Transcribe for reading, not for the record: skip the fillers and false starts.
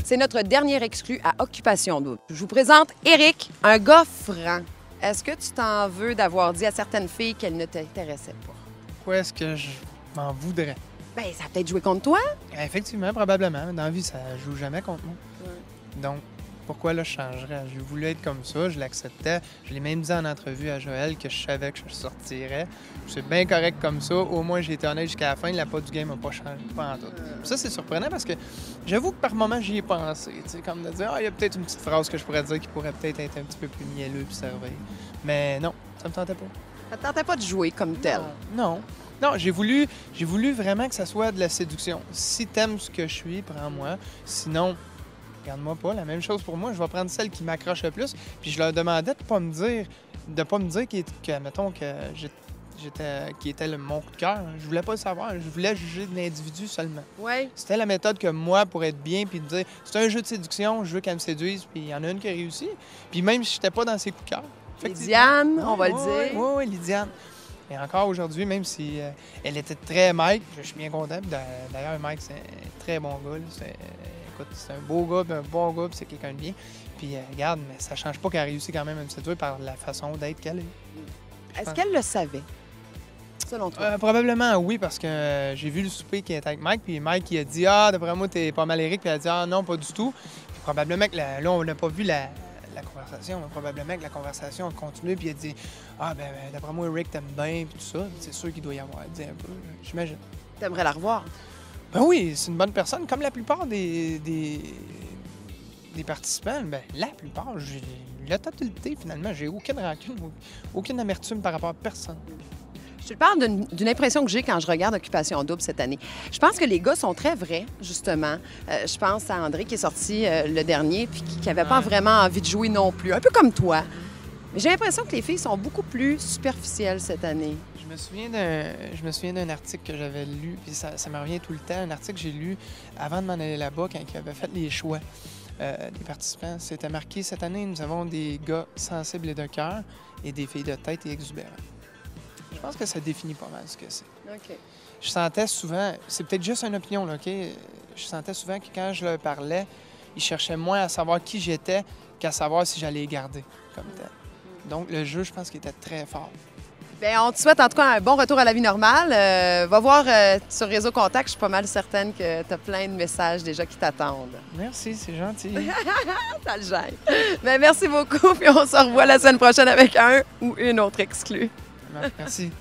C'est notre dernier exclu à Occupation Double. Je vous présente Éric, un gars franc. Est-ce que tu t'en veux d'avoir dit à certaines filles qu'elles ne t'intéressaient pas? Pourquoi est-ce que je m'en voudrais? Bien, ça a peut-être joué contre toi. Effectivement, probablement. Dans la vie, ça joue jamais contre moi. Ouais. Donc, pourquoi là, je changerais? J'ai voulu être comme ça, je l'acceptais. Je l'ai même dit en entrevue à Joël que je savais que je sortirais. C'est bien correct comme ça. Au moins, j'ai été honnête jusqu'à la fin. La peau du game n'a pas changé, pas en tout. Ça, c'est surprenant parce que j'avoue que par moment, j'y ai pensé. Comme de dire, il y a peut-être une petite phrase que je pourrais dire qui pourrait peut-être être un petit peu plus mielleux puis servir. Mais non, ça me tentait pas. Ça te tentait pas de jouer comme tel. Non. Non, j'ai voulu vraiment que ça soit de la séduction. Si t'aimes ce que je suis, prends-moi. Sinon, regarde-moi pas. La même chose pour moi. Je vais prendre celle qui m'accroche le plus. Puis je leur demandais de pas me dire mettons, qui était mon coup de cœur. Je voulais pas le savoir. Je voulais juger de l'individu seulement. Oui. C'était la méthode que moi, pour être bien, puis de dire, c'est un jeu de séduction, je veux qu'elle me séduise, puis il y en a une qui a réussi. Puis même si j'étais pas dans ses coups de cœur. Lydiane, on va le dire. Oui, Lydiane. Et encore aujourd'hui, même si elle était très Mike, je suis bien content. D'ailleurs, Mike, c'est un très bon gars. Écoute, c'est un beau gars, un bon gars, puis c'est quelqu'un de bien. Puis regarde, mais ça change pas qu'elle a réussi quand même à me séduire par la façon d'être qu'elle est. Est-ce qu'elle le savait, selon toi? Probablement oui, parce que j'ai vu le souper qui était avec Mike, puis Mike il a dit « Ah, d'après moi, t'es pas mal Éric », puis elle a dit « Ah non, pas du tout ». Puis probablement que là, on n'a pas vu la conversation, mais probablement que la conversation a continué, puis il a dit « Ah, ben d'après moi, Éric t'aime bien, puis tout ça ». C'est sûr qu'il doit y avoir dit un peu, j'imagine. T'aimerais la revoir? Ben oui, c'est une bonne personne. Comme la plupart des participants, ben la plupart, j'ai la totalité finalement. J'ai aucune rancune, aucune amertume par rapport à personne. Je te parle d'une impression que j'ai quand je regarde Occupation Double cette année. Je pense que les gars sont très vrais, justement. Je pense à André qui est sorti le dernier puis qui n'avait pas vraiment envie de jouer non plus. Un peu comme toi. Mais j'ai l'impression que les filles sont beaucoup plus superficielles cette année. Je me souviens d'un article que j'avais lu, puis ça me revient tout le temps, un article que j'ai lu avant de m'en aller là-bas, quand ils avaient fait les choix des participants. C'était marqué « Cette année, nous avons des gars sensibles et de cœur et des filles de tête et exubérants ». Je pense que ça définit pas mal ce que c'est. OK. Je sentais souvent, c'est peut-être juste une opinion, là, OK? Je sentais souvent que quand je leur parlais, ils cherchaient moins à savoir qui j'étais qu'à savoir si j'allais les garder comme tel. Donc, le jeu, je pense qu'il était très fort. Bien, on te souhaite en tout cas un bon retour à la vie normale. Va voir sur Réseau Contact, je suis pas mal certaine que tu as plein de messages déjà qui t'attendent. Merci, c'est gentil. Ça le gêne. Bien, merci beaucoup, puis on se revoit la semaine prochaine avec un ou une autre exclue. Merci.